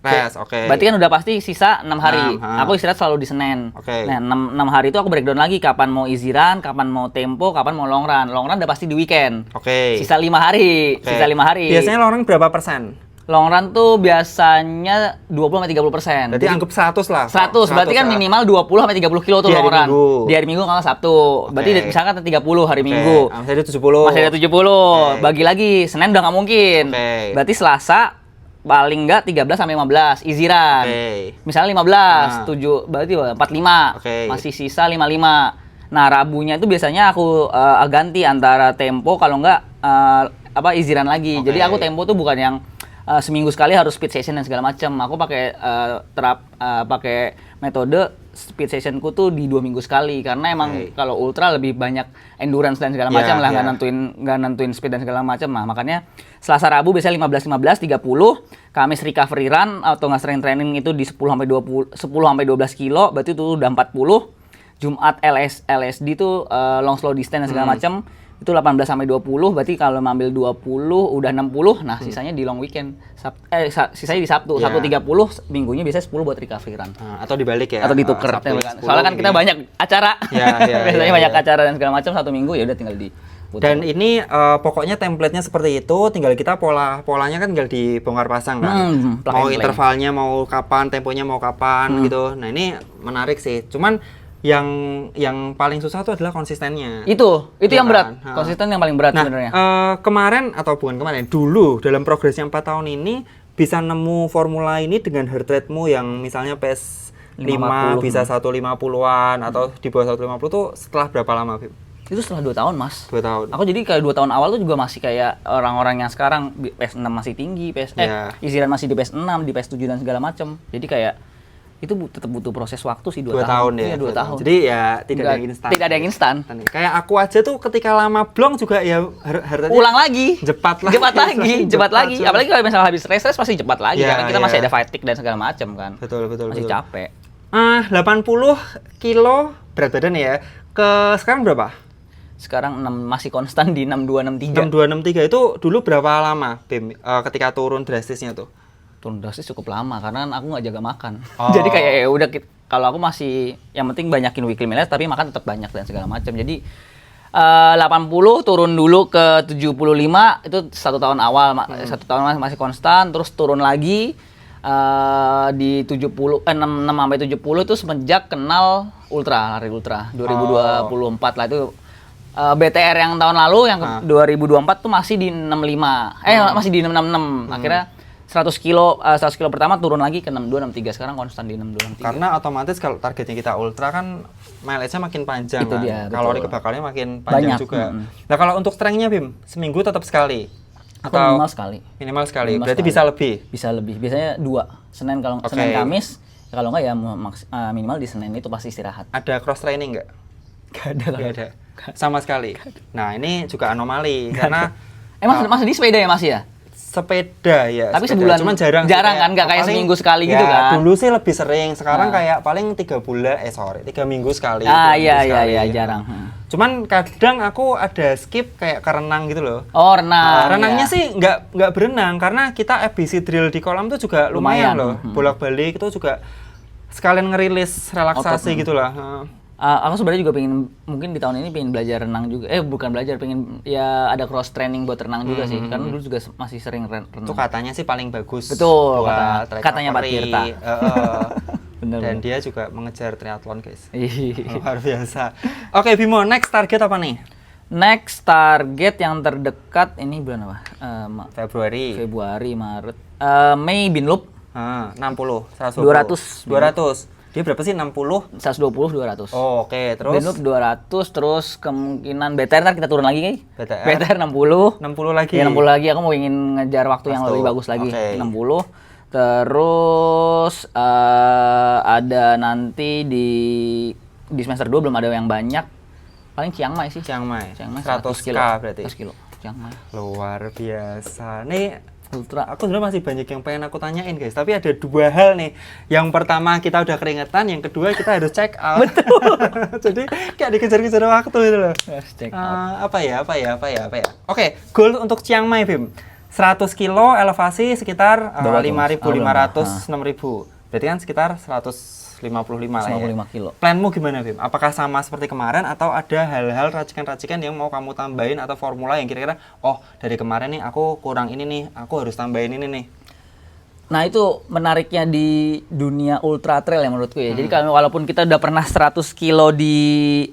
Rest, oke. Berarti kan udah pasti sisa 6 hari. 6, Aku istirahat selalu di Senin. Oke. Nah, 6 hari itu aku breakdown lagi kapan mau easy run, kapan mau tempo, kapan mau long run. Long run udah pasti di weekend. Oke. Sisa 5 hari. Oke. Sisa 5 hari. Biasanya orang berapa persen? Long run tuh biasanya 20-30%. Berarti anggap 100 lah. 100, berarti kan lah. minimal 20-30 kilo tuh Di hari long run. Minggu. Di hari Minggu kalau Sabtu. Berarti Oke. misalkan 30 hari Oke. Minggu. Masih ada 70. Masih ada 70. Oke. Bagi lagi, Senin udah nggak mungkin. Oke. Berarti Selasa paling nggak 13 sampai 15 easy run. Oke. Misalnya 15, Nah. 7 berarti 45. Oke. Masih sisa 55. Nah, Rabunya itu biasanya aku ganti antara tempo kalau nggak easy run lagi. Oke. Jadi aku tempo tuh bukan yang seminggu sekali harus speed session dan segala macam. Aku pakai pakai metode speed sessionku tuh di 2 minggu sekali karena emang Baik. kalau ultra lebih banyak endurance dan segala Iya, macam lah, nggak iya. nentuin speed dan segala macam. Nah, makanya Selasa Rabu biasanya 15 30, Kamis recovery run atau nggak strength training itu di 10 sampai 12 kilo, berarti itu udah 40. Jumat LSD tuh long slow distance dan segala macam itu 18 sampai 20, berarti kalau ngambil 20 udah 60. Nah, sisanya di long weekend. Sisanya di Sabtu. Iya. Sabtu 30, minggunya biasanya 10 buat recovery run. Atau dibalik ya. Atau ditukar. Sabtu Kan. 10, Soalnya kan kita minggu. banyak acara. Iya, iya, Biasanya iya, banyak iya. acara dan segala macam, satu minggu ya udah tinggal di Dan ini pokoknya template-nya seperti itu, tinggal kita polanya kan tinggal dibongkar pasang kan. plug Mau and play. intervalnya mau kapan, temponya mau kapan gitu. Nah, ini menarik sih. Cuman yang paling susah itu adalah konsistennya. Itu Iya yang berat. kan? Ha. Konsisten yang paling berat Nah, sebenarnya. kemarin atau bukan kemarin, dulu dalam progresnya 4 tahun ini bisa nemu formula ini dengan heart rate-mu yang misalnya pace 5 540. bisa 150-an atau di bawah 150 tuh setelah berapa lama, Bim? Itu setelah 2 tahun, Mas. 2 tahun. Aku jadi kayak 2 tahun awal tuh juga masih kayak orang-orang yang sekarang PS6 masih tinggi, Iya. isiran masih di PS6, di PS7 dan segala macam. Jadi kayak itu tetap butuh proses waktu sih 2 2 tahun ya. Iya, 2 tahun. Jadi ya tidak ada yang instan. Tidak ada yang instan. Kayak aku aja tuh ketika lama blong juga ya harusnya Ulang lagi. Cepat lagi. Cepat lagi, cepat lagi. Cepat. Apalagi kalau misalnya habis stres pasti cepat lagi Iya, karena kita iya. masih ada fatigue dan segala macam kan. Betul. Masih capek. 80 kilo berat badan ya. Ke sekarang berapa? Sekarang masih konstan di 6263. 6263 itu dulu berapa lama, Bim? Ketika turun drastisnya tuh? Turun drastis cukup lama karena aku nggak jaga makan. Oh. Jadi kayak ya udah kalau aku masih yang penting banyakin weekly meals tapi makan tetap banyak dan segala macam. Jadi 80 turun dulu ke 75 itu 1 tahun awal, 1 tahun masih konstan, terus turun lagi di 6 sampai 70 itu semenjak kenal lari ultra 2024 lah itu. BTR yang tahun lalu yang 2024 tuh masih di 65. Masih di 666. Akhirnya 100 kilo pertama turun lagi ke 62 63, sekarang konstan di 62 63. Karena otomatis kalau targetnya kita ultra kan mileage-nya makin panjang Itu kan. dia, Kalori betul. kebakarnya makin panjang Banyak, juga. Nah, kalau untuk strength-nya, Bim, seminggu tetap sekali. Aku minimal sekali. Minimal sekali. Minimal Berarti sekali. bisa lebih. Bisa lebih. Biasanya 2. Senin Oke. Senin Kamis. Ya kalau enggak ya minimal di Senin itu pasti istirahat. Ada cross training nggak? Gak ada. Nggak ada. Sama sekali. Nah, ini juga anomali karena Mas di sepeda ya Mas ya? sepeda ya. Tapi sepeda. sebulan Cuman jarang. jarang kan, nggak kayak paling- seminggu sekali ya, gitu kan? Dulu sih lebih sering. Sekarang Nah. kayak paling 3 minggu sekali. 3 Ah minggu iya sekali. jarang. Cuman kadang aku ada skip kayak ke renang gitu loh. Oh renang. Renangnya iya. sih nggak berenang karena kita ABC drill di kolam tuh juga lumayan, Lumayan, loh. Bolak-balik itu juga sekalian ngerilis relaksasi Otot, gitu lah. Aku sebenarnya juga pengen mungkin di tahun ini pengen belajar renang juga. Bukan belajar, pengen ya ada cross training buat renang juga sih. Karena dulu juga masih sering renang. Itu katanya sih paling bagus. Betul, buat katanya Pak recovery. Tirta. Dan Bener, bener. dia juga mengejar triathlon, guys. Iya. Luar biasa. Oke, Bimo, next target apa nih? Next target yang terdekat ini bulan apa? Februari. Februari, Maret, Mei Binloop 60, 200. 200. Dia berapa sih? 60? 120 200. Oh, oke. Terus Binloop 200, terus kemungkinan BTR ntar kita turun lagi nih. BTR? BTR 60. 60 lagi. Ya 60 lagi, aku mau ingin ngejar waktu yang Waktu. lebih bagus lagi. Oke. 60. Terus ada nanti di semester 2 belum ada yang banyak. Paling Chiang Mai sih. Chiang Mai. 100 100K kilo. berarti. 100 kilo. Chiang Mai. Luar biasa. Nih Ultra. aku sebenarnya masih banyak yang pengen aku tanyain, guys. Tapi ada 2 hal nih. Yang pertama kita udah keringetan, yang kedua kita harus check out. Betul. Jadi kayak dikejar-kejar waktu itu loh. Check out. Apa ya? Oke, goal untuk Chiang Mai, Bim. 100 kilo elevasi sekitar Berapa tuh? 5.500 6.000. Berarti kan sekitar 155 lah ya. 155 kilo. Planmu gimana, Bim? Apakah sama seperti kemarin atau ada hal-hal racikan-racikan yang mau kamu tambahin atau formula yang kira-kira dari kemarin nih aku kurang ini nih, aku harus tambahin ini nih. Nah itu menariknya di dunia ultra trail ya menurutku ya. Jadi kalau walaupun kita udah pernah 100 kilo di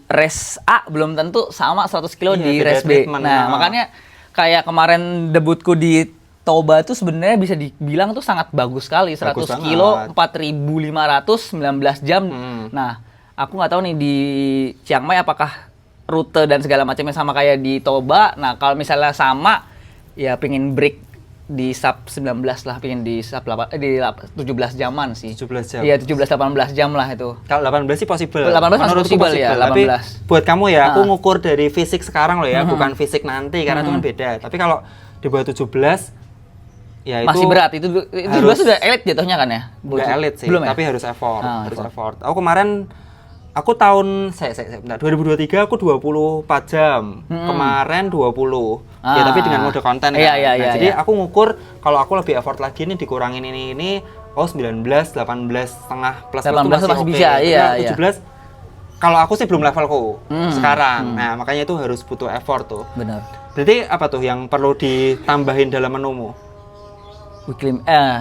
race A, belum tentu sama 100 kilo Iya, di beda race B. treatment. Nah makanya kayak kemarin debutku di Toba tuh sebenarnya bisa dibilang tuh sangat bagus sekali. 100 Bagus kilo, banget. 4.500, 19 jam. Nah aku nggak tahu nih di Chiang Mai apakah rute dan segala macamnya sama kayak di Toba. Nah kalau misalnya sama, ya pengen break di sub 19 lah, pengen di sub 17 jaman sih. 17 jam. Iya, 17-18 jam lah itu. Kalau 18 sih possible. 18 masih Menurutku possible ya, Tapi 18. buat kamu ya, aku ngukur dari fisik sekarang loh ya, bukan fisik nanti karena itu kan beda. Tapi kalau di bawah 17 ya itu Masih berat, itu dua sudah elit jatuhnya kan ya? nggak elit sih, Belum ya? tapi harus effort, Ah, harus effort. effort. Aku kemarin bentar, 2023 aku 24 jam. Kemarin 20. Ya tapi dengan mode konten kan. Iya, Nah, jadi iya. aku ngukur kalau aku lebih effort lagi nih dikurangin ini oh 19, 18 setengah plus 18 itu masih masih oke. bisa, iya, Tapi iya. 17 kalau aku sih belum levelku sekarang. Nah, makanya itu harus butuh effort tuh. Benar. Berarti apa tuh yang perlu ditambahin dalam menumu? Weekly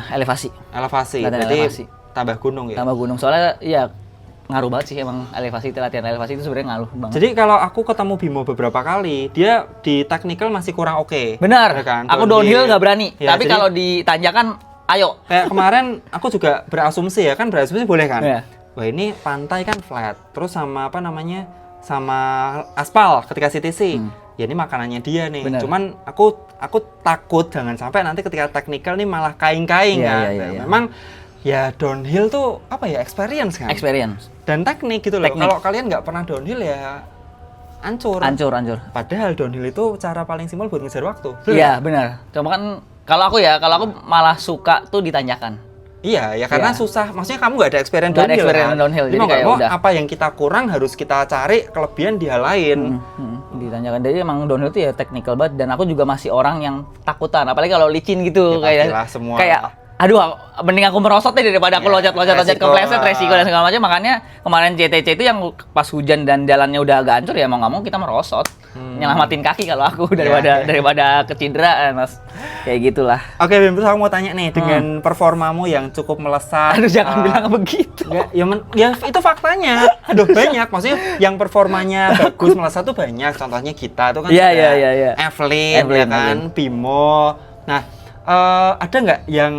elevasi. Elevasi. Latihan Berarti elevasi. tambah gunung ya. Tambah gunung, soalnya ya ngaruh banget sih emang elevasi, latihan elevasi itu sebenarnya ngaruh banget. Jadi kalau aku ketemu Bimo beberapa kali, dia di technical masih kurang oke. Benar. Ya kan? Aku downhill nggak berani, Ya, tapi jadi kalau di tanjakan ayo. kayak kemarin aku juga berasumsi ya kan, berasumsi boleh kan? Iya. Wah ini pantai kan flat, terus sama apa namanya, sama aspal ketika CTC. Ya ini makanannya dia nih. Benar. Cuman aku takut jangan sampai nanti ketika technical nih malah kaing-kaing Iya, kan. iya, Nah, iya. memang ya downhill tuh apa ya, experience kan? Experience. Dan teknik gitu loh. Teknik. Kalau kalian nggak pernah downhill ya hancur. Hancur. Padahal downhill itu cara paling simpel buat ngejar waktu. Iya, benar. Cuma kan kalau aku malah suka tuh ditanjakan. Iya, ya karena Iya. susah. Maksudnya kamu nggak ada experience Nggak ada downhill experience kan? downhill, Jadi jadi mau nggak kayak mau udah. apa yang kita kurang harus kita cari kelebihan di hal lain. Ditanyakan. Jadi emang downhill tuh ya technical banget, dan aku juga masih orang yang takutan, apalagi kalau licin gitu. Ya, kayak pastilah semua. kayak aduh, mending aku merosot deh daripada aku Ya, loncat-loncat resiko kepleset, lah. resiko dan segala macam. Makanya kemarin JTC itu yang pas hujan dan jalannya udah agak hancur, ya mau nggak mau kita merosot, nyelamatin kaki kalau aku daripada kecederaan, Mas. Kayak gitulah. Oke, Bim, terus aku mau tanya nih, dengan performamu yang cukup melesat. Aduh, jangan bilang begitu. Ya itu faktanya. Aduh, banyak. Maksudnya yang performanya bagus melesat tuh banyak. Contohnya kita tuh kan Iya, ada iya. Evelyn, ya kan, Bimo. Nah, ada nggak yang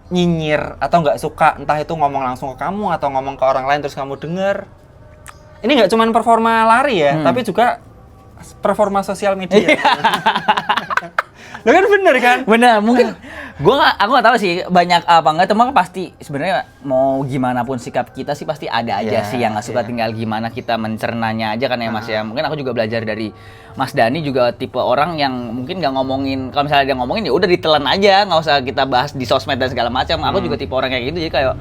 nyinyir atau nggak suka, entah itu ngomong langsung ke kamu atau ngomong ke orang lain terus kamu denger? Ini nggak cuma performa lari ya, tapi juga performa sosial media. Lo kan bener kan? Bener, mungkin aku nggak tahu sih banyak apa enggak, cuma pasti sebenarnya mau gimana pun sikap kita sih pasti ada aja Iya, sih yang nggak suka, iya. tinggal gimana kita mencernanya aja kan ya Mas ya. Mungkin aku juga belajar dari Mas Dani, juga tipe orang yang mungkin nggak ngomongin, kalau misalnya dia ngomongin ya udah ditelan aja, nggak usah kita bahas di sosmed dan segala macam. Aku juga tipe orang kayak gitu, jadi kayak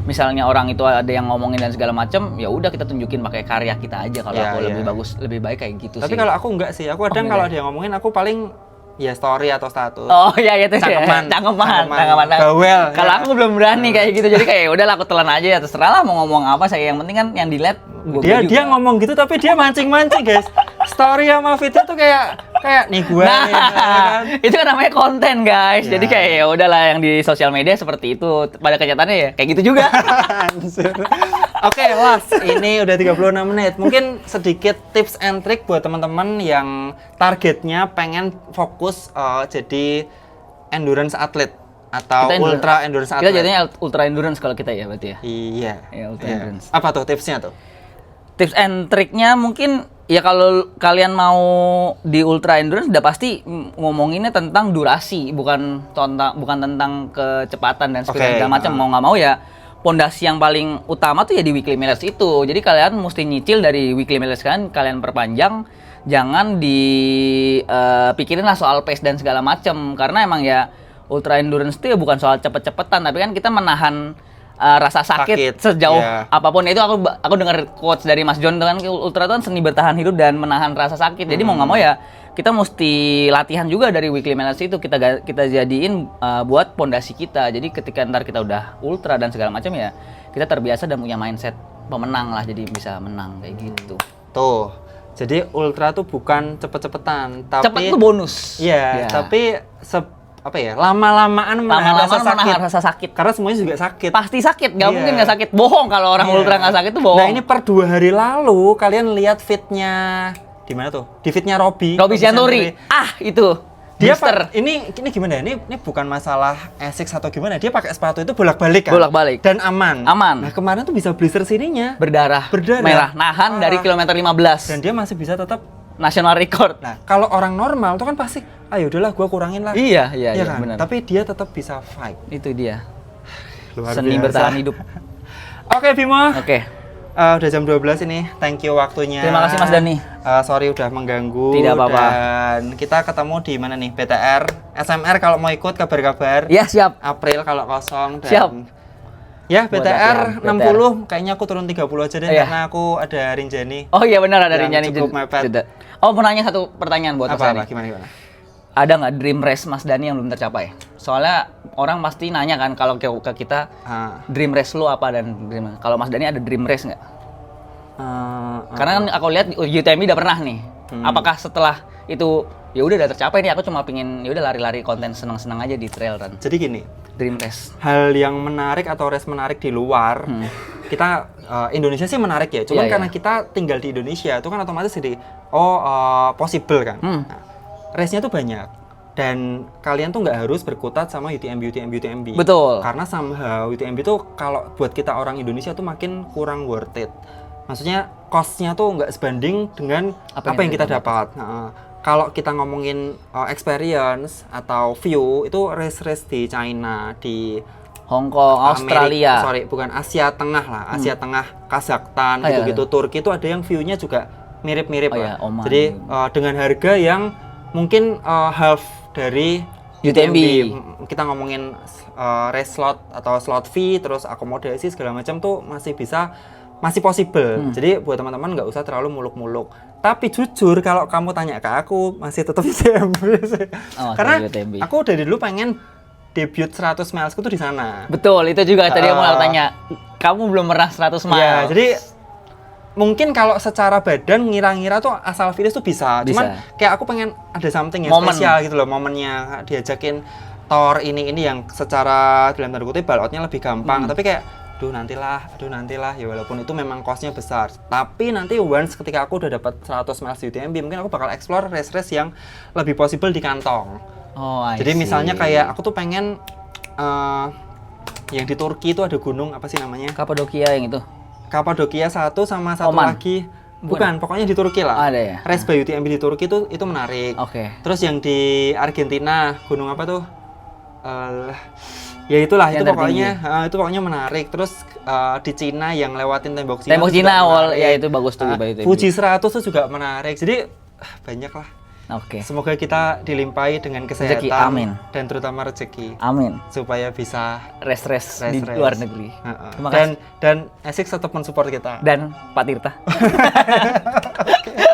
misalnya orang itu ada yang ngomongin dan segala macam, ya udah kita tunjukin pakai karya kita aja. Kalau Iya, aku iya. lebih bagus, lebih baik kayak gitu Tapi sih. kalau aku enggak sih, aku kadang enggak kalau ya? dia ngomongin aku paling ya story atau status. Oh iya itu ya. Cangkeman. Cangkeman. Bawel. Kalau ya. aku belum berani kayak gitu, jadi kayak udahlah aku telan aja ya, terserah lah mau ngomong apa saya, yang penting kan yang dilihat gua dia juga. ngomong gitu tapi dia mancing-mancing, guys. Story sama video tuh kayak nih gue Nah, ya kan. itu kan namanya konten guys. Ya. Jadi kayak ya udahlah, yang di sosial media seperti itu, pada kenyataannya ya kayak gitu juga. Anjir. Oke, last. Ini udah 36 menit. Mungkin sedikit tips and trick buat teman-teman yang targetnya pengen fokus jadi endurance atlet atau Kita ultra endurance Kita atlet. jadinya ultra endurance kalau kita ya berarti ya. Iya. Iya, ultra Iya. endurance. Apa tuh tipsnya tuh? Tips and triknya mungkin ya kalau kalian mau di ultra endurance udah pasti ngomonginnya tentang durasi, bukan tentang kecepatan dan speed Oke, dan segala macam. Mau nggak mau ya pondasi yang paling utama tuh ya di weekly mileage itu. Jadi kalian mesti nyicil dari weekly mileage kalian perpanjang. Jangan dipikirin lah soal pace dan segala macam, karena emang ya ultra endurance itu ya bukan soal cepet-cepetan, tapi kan kita menahan rasa sakit sejauh iya. apapun. Itu aku dengar quotes dari Mas John tuh kan, ultra itu kan seni bertahan hidup dan menahan rasa sakit. Jadi mau nggak mau ya kita mesti latihan juga dari weekly mileage itu, kita jadiin buat pondasi kita. Jadi ketika ntar kita udah ultra dan segala macam ya kita terbiasa dan punya mindset pemenang lah, jadi bisa menang kayak gitu. Tuh. Jadi ultra tuh bukan cepet-cepetan, tapi Cepat itu bonus. Iya, Ya. tapi lama-lamaan menahan rasa sakit. menahan rasa sakit. Karena semuanya juga sakit. Pasti sakit, nggak Iya. mungkin nggak sakit. Bohong kalau orang Iya. ultra nggak sakit tuh bohong. Nah, ini per 2 hari lalu kalian lihat fitnya di mana tuh? Di fitnya Robby. Robby Sianturi. Ah, itu. Dia Booster. ini gimana? Ini bukan masalah Asics atau gimana. Dia pakai sepatu itu bolak-balik kan? Bolak-balik. Dan aman. Aman. Nah, kemarin tuh bisa blister sininya. Berdarah. Berdarah. Merah. Nahan dari Parah. kilometer 15. Dan dia masih bisa tetap national record. Nah, kalau orang normal tuh kan pasti, ayo udahlah gua kurangin lah. Iya kan? benar. Tapi dia tetap bisa fight. Itu dia. Luar Seni biasa. bertahan hidup. Oke, Bimo. Oke. Udah jam 12 ini. Thank you waktunya. Terima kasih Mas Dani. Sorry udah mengganggu. Tidak apa-apa. Dan kita ketemu di mana nih? BTR, SMR kalau mau ikut kabar-kabar. Ya, siap. April kalau kosong dan Siap. Ya, Buat BTR latihan, 60, kayaknya aku turun 30 aja deh Iya. karena aku ada Rinjani. Oh iya benar ada Yang Rinjani cukup mepet. jeda. Oh, mau nanya satu pertanyaan buat Mas Dani. Apa gimana? Ada nggak dream race Mas Dani yang belum tercapai? Soalnya orang pasti nanya kan kalau ke kita dream race lu apa dan dream. Kalau Mas Dani ada dream race nggak? Karena kan aku lihat UTMB udah pernah nih. Apakah setelah itu ya udah tercapai nih? Aku cuma pingin ya udah lari-lari konten senang-senang aja di trail run. Jadi gini, Dream race. hal yang menarik atau race menarik di luar, kita Indonesia sih menarik ya. Cuman Iya, karena iya. kita tinggal di Indonesia, itu kan otomatis jadi possible kan. Nah, race-nya tuh banyak. Dan kalian tuh nggak harus berkutat sama UTMB. Betul. Karena somehow UTMB tuh kalau buat kita orang Indonesia tuh makin kurang worth it. Maksudnya cost-nya tuh nggak sebanding dengan apa yang kita dapat. Nah, kalau kita ngomongin experience atau view, itu race-race di China, di Hong Kong, Australia. bukan Asia Tengah lah, Asia Tengah, Kazakhstan, Oh, iya, gitu-gitu. Turki itu ada yang view-nya juga mirip-mirip Oh, lah. iya, Oman. Jadi dengan harga yang mungkin half dari UTMB. Kita ngomongin race slot atau slot fee, terus akomodasi segala macam tuh masih possible. Jadi buat teman-teman nggak usah terlalu muluk-muluk. Tapi jujur kalau kamu tanya ke aku masih tetap UTMB sih. Oh, Karena UTMB. aku dari dulu pengen debut 100 milesku tuh di sana. Betul, itu juga tadi yang mau aku tanya. Kamu belum pernah 100 miles. Iya, jadi mungkin kalau secara badan ngira-ngira tuh asal finish tuh bisa. Cuman kayak aku pengen ada something yang Momen. spesial gitu loh, momennya diajakin Thor ini yang secara dalam tanda kutip ball out-nya lebih gampang. Tapi kayak aduh nantilah ya walaupun itu memang cost-nya besar. Tapi nanti once ketika aku udah dapat 100 miles di UTMB, mungkin aku bakal explore race-race yang lebih possible di kantong. Oh, I Jadi see. misalnya kayak aku tuh pengen yang di Turki itu ada gunung apa sih namanya? Kapadokia yang itu. Kapadokia satu sama satu Oman. lagi. Bukan, pokoknya di Turki lah. Ada ya? Race by UTMB di Turki itu menarik. Oke. Terus yang di Argentina, gunung apa tuh? Ya itulah, Yang itu pokoknya menarik. Terus di Cina yang lewatin tembok Cina. Tembok itu juga Cina awal menarik. ya itu bagus tuh itu. Fuji 100 tuh juga menarik. Jadi banyak lah. Oke. Semoga kita dilimpahi dengan kesehatan Rezeki, amin. dan terutama rezeki Amin. supaya bisa Race di race. luar negeri. Heeh. Terima kasih. Dan Esix tetap mensupport kita. Dan Pak Tirta.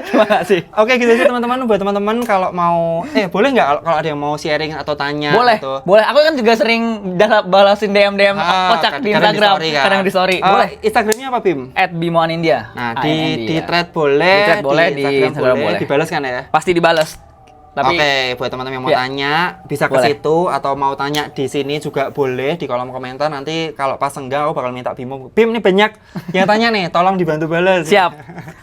Terima kasih. Oke, gitu aja teman-teman. Buat teman-teman kalau mau boleh nggak kalau ada yang mau sharing atau tanya Boleh, atau boleh. Aku kan juga sering balasin DM kocak di kadang Instagram, story, kan? kadang di story. Boleh. Instagramnya apa, Bim? @bimoanindia. Nah, di thread boleh, Di thread boleh, di Instagram boleh. dibalas kan ya? Pasti dibales. Tapi Oke, buat teman-teman yang mau Ya. tanya bisa ke Boleh. situ atau mau tanya di sini juga boleh di kolom komentar. Nanti kalau pas enggak aku bakal minta Bimo. Bim, ini banyak yang tanya nih, tolong dibantu balas. siap.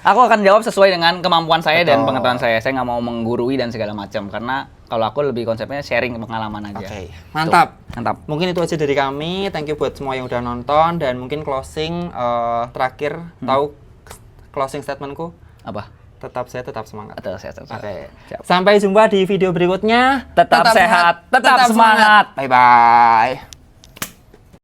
Aku akan jawab sesuai dengan kemampuan saya dan Betul. pengetahuan saya. Saya nggak mau menggurui dan segala macam karena kalau aku lebih konsepnya sharing pengalaman aja. Oke, mantap. Tuh, mantap. Mungkin itu aja dari kami. Thank you buat semua yang udah nonton dan mungkin closing terakhir tahu closing statementku? Apa? Saya tetap semangat. Atau saya Oke. Siap. Sampai jumpa di video berikutnya. Tetap sehat, tetap semangat. Bye bye.